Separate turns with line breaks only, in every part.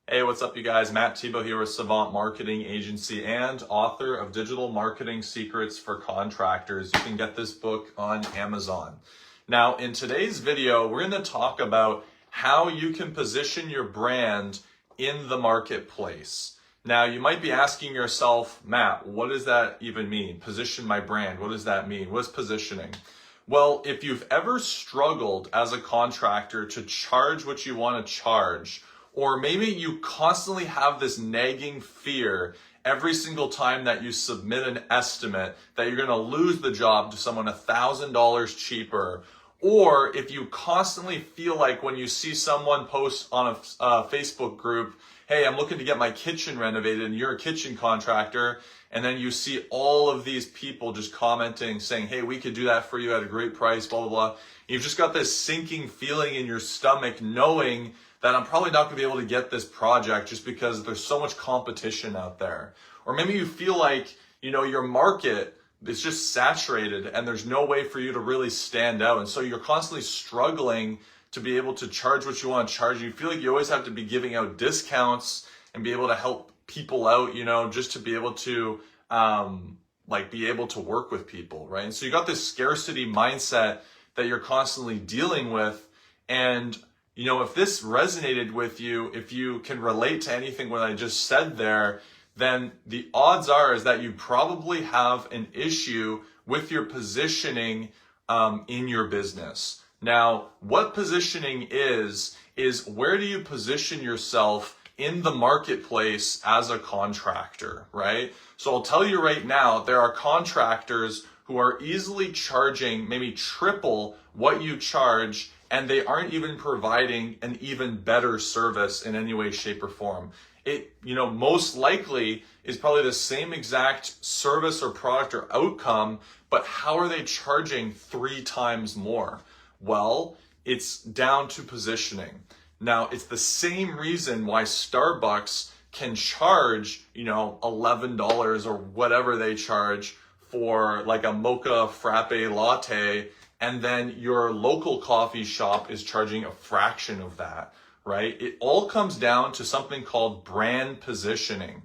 Hey, what's up, you guys? Matt Thibeau here with Savant Marketing Agency and author of Digital Marketing Secrets for Contractors. You can get this book on Amazon. Now, in today's video, we're going to talk about how you can position your brand in the marketplace. Now, you might be asking yourself, Matt, what does that even mean? Position my brand. What does that mean? What's positioning? Well, if you've ever struggled as a contractor to charge what you want to charge, or maybe you constantly have this nagging fear every single time that you submit an estimate that you're going to lose the job to someone $1,000 cheaper, or if you constantly feel like when you see someone post on a Facebook group, hey, I'm looking to get my kitchen renovated, and you're a kitchen contractor, and then you see all of these people just commenting saying, hey, we could do that for you at a great price, blah, blah, blah. You've just got this sinking feeling in your stomach knowing that I'm probably not going to be able to get this project just because there's so much competition out there. Or maybe you feel like, your market is just saturated and there's no way for you to really stand out. And so you're constantly struggling to be able to charge what you want to charge. You feel like you always have to be giving out discounts and be able to help people out, just to be able to be able to work with people, right? And so you got this scarcity mindset that you're constantly dealing with. And if this resonated with you, if you can relate to anything what I just said there, then the odds are is that you probably have an issue with your positioning in your business. Now, what positioning is where do you position yourself in the marketplace as a contractor, right? So I'll tell you right now, there are contractors who are easily charging maybe triple what you charge, and they aren't even providing an even better service in any way, shape, or form. It, most likely is probably the same exact service or product or outcome, but how are they charging 3 times more? Well, it's down to positioning. Now, it's the same reason why Starbucks can charge, $11 or whatever they charge for like a mocha frappe latte, and then your local coffee shop is charging a fraction of that, right? It all comes down to something called brand positioning.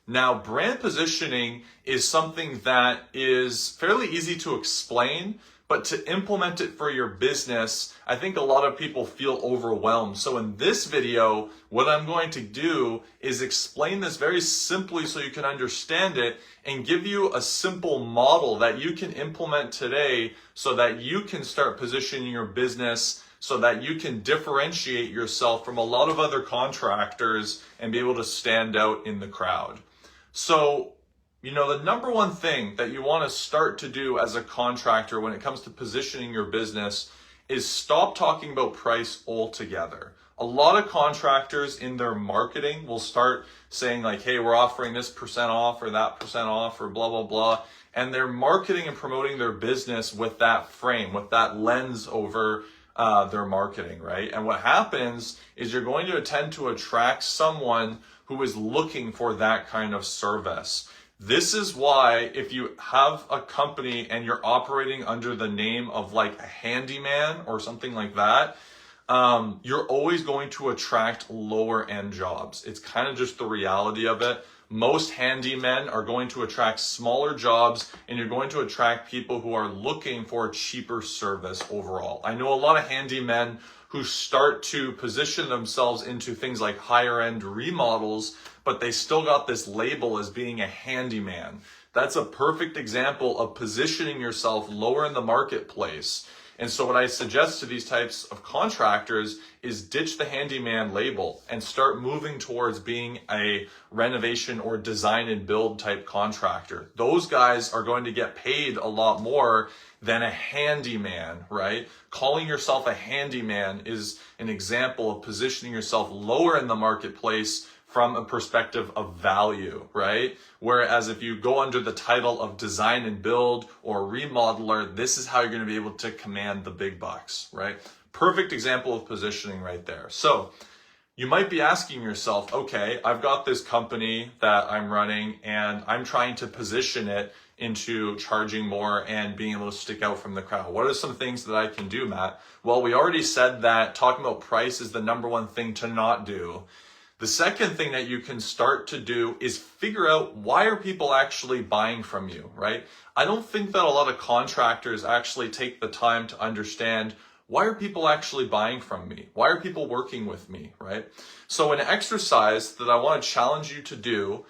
Now, brand positioning is something that is fairly easy to explain, but to implement it for your business, I think a lot of people feel overwhelmed. So in this video, what I'm going to do is explain this very simply so you can understand it and give you a simple model that you can implement today so that you can start positioning your business so that you can differentiate yourself from a lot of other contractors and be able to stand out in the crowd. So, the number one thing that you want to start to do as a contractor when it comes to positioning your business is stop talking about price altogether. A lot of contractors in their marketing will start saying like, hey, we're offering this percent off or that percent off or blah, blah, blah. And they're marketing and promoting their business with that frame, with that lens over their marketing, right? And what happens is you're going to tend to attract someone who is looking for that kind of service. This is why if you have a company and you're operating under the name of like a handyman or something like that, you're always going to attract lower end jobs. It's kind of just the reality of it. Most handymen are going to attract smaller jobs, and you're going to attract people who are looking for a cheaper service overall. I know a lot of handymen who start to position themselves into things like higher end remodels, but they still got this label as being a handyman. That's a perfect example of positioning yourself lower in the marketplace. And so what I suggest to these types of contractors is ditch the handyman label and start moving towards being a renovation or design and build type contractor. Those guys are going to get paid a lot more than a handyman, right? Calling yourself a handyman is an example of positioning yourself lower in the marketplace from a perspective of value, right? Whereas if you go under the title of design and build or remodeler, this is how you're going to be able to command the big bucks, right? Perfect example of positioning right there. So you might be asking yourself, okay, I've got this company that I'm running and I'm trying to position it into charging more and being able to stick out from the crowd. What are some things that I can do, Matt? Well, we already said that talking about price is the number one thing to not do. The second thing that you can start to do is figure out, why are people actually buying from you, right? I don't think that a lot of contractors actually take the time to understand, why are people actually buying from me? Why are people working with me, right? So an exercise that I want to challenge you to do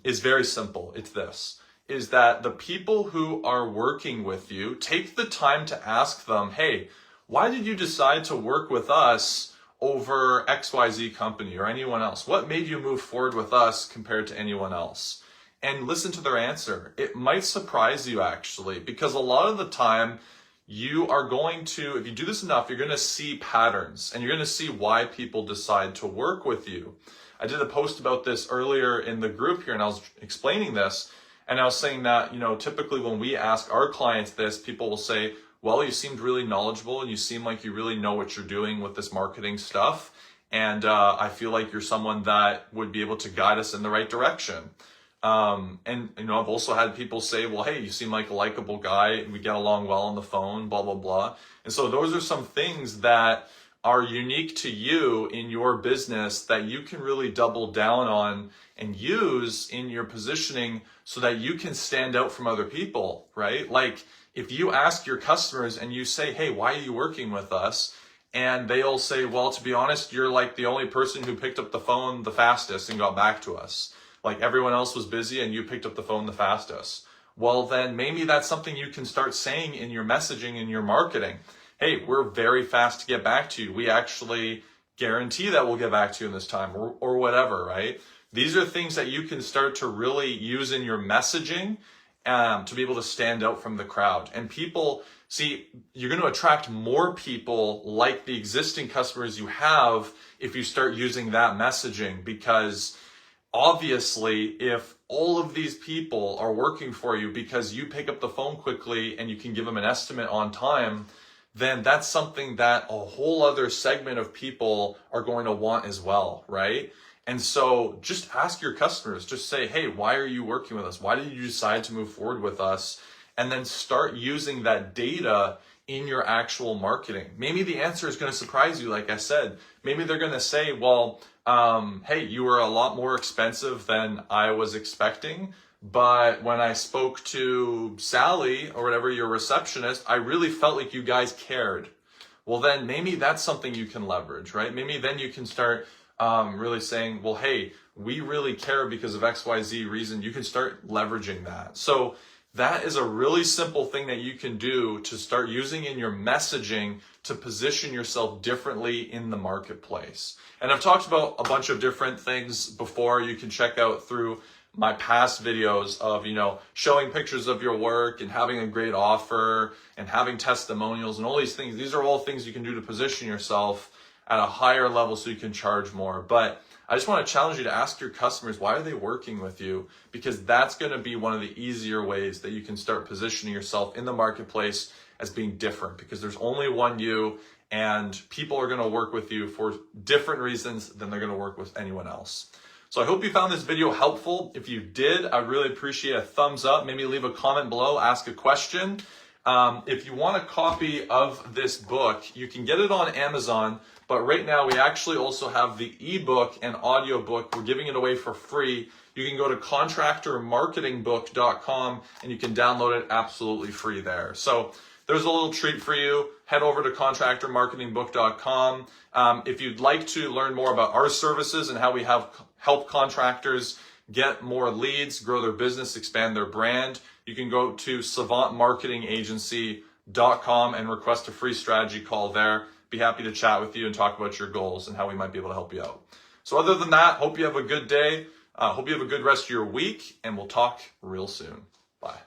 is very simple. It's this, is that the people who are working with you, take the time to ask them, hey, why did you decide to work with us over XYZ company or anyone else? What made you move forward with us compared to anyone else? And listen to their answer. It might surprise you actually, because a lot of the time you are going to, if you do this enough, you're going to see patterns and you're going to see why people decide to work with you. I did a post about this earlier in the group here and I was explaining this, and I was saying that, typically when we ask our clients this, people will say, well, you seemed really knowledgeable and you seem like you really know what you're doing with this marketing stuff. And I feel like you're someone that would be able to guide us in the right direction. I've also had people say, well, hey, you seem like a likable guy. We get along well on the phone, blah, blah, blah. And so those are some things that are unique to you in your business that you can really double down on and use in your positioning so that you can stand out from other people, right? Like, if you ask your customers and you say, hey, why are you working with us? And they'll say, well, to be honest, you're like the only person who picked up the phone the fastest and got back to us. Like everyone else was busy and you picked up the phone the fastest. Well, then maybe that's something you can start saying in your messaging, in your marketing. Hey, we're very fast to get back to you. We actually guarantee that we'll get back to you in this time, or whatever, right? These are things that you can start to really use in your messaging to be able to stand out from the crowd. And people, see, you're going to attract more people like the existing customers you have if you start using that messaging, because obviously if all of these people are working for you because you pick up the phone quickly and you can give them an estimate on time, then that's something that a whole other segment of people are going to want as well, right? And so just ask your customers, just say, hey, why are you working with us? Why did you decide to move forward with us? And then start using that data in your actual marketing. Maybe the answer is going to surprise you, like I said. Maybe they're going to say, well, hey, you were a lot more expensive than I was expecting, but when I spoke to Sally or whatever, your receptionist, I really felt like you guys cared. Well, then maybe that's something you can leverage, right? Maybe then you can start really saying, well, hey, we really care because of XYZ reason. You can start leveraging that. So that is a really simple thing that you can do to start using in your messaging to position yourself differently in the marketplace. And I've talked about a bunch of different things before. You can check out through my past videos of, showing pictures of your work and having a great offer and having testimonials and all these things. These are all things you can do to position yourself at a higher level so you can charge more. But I just want to challenge you to ask your customers, why are they working with you? Because that's going to be one of the easier ways that you can start positioning yourself in the marketplace as being different, because there's only one you, and people are going to work with you for different reasons than they're going to work with anyone else. So I hope you found this video helpful. If you did, I'd really appreciate a thumbs up. Maybe leave a comment below, ask a question. If you want a copy of this book, you can get it on Amazon, but right now we actually also have the ebook and audiobook. We're giving it away for free. You can go to contractormarketingbook.com and you can download it absolutely free there. So there's a little treat for you. Head over to contractormarketingbook.com. If you'd like to learn more about our services and how we help contractors get more leads, grow their business, expand their brand, you can go to savantmarketingagency.com and request a free strategy call there. Be happy to chat with you and talk about your goals and how we might be able to help you out. So other than that, hope you have a good day. Hope you have a good rest of your week, and we'll talk real soon. Bye.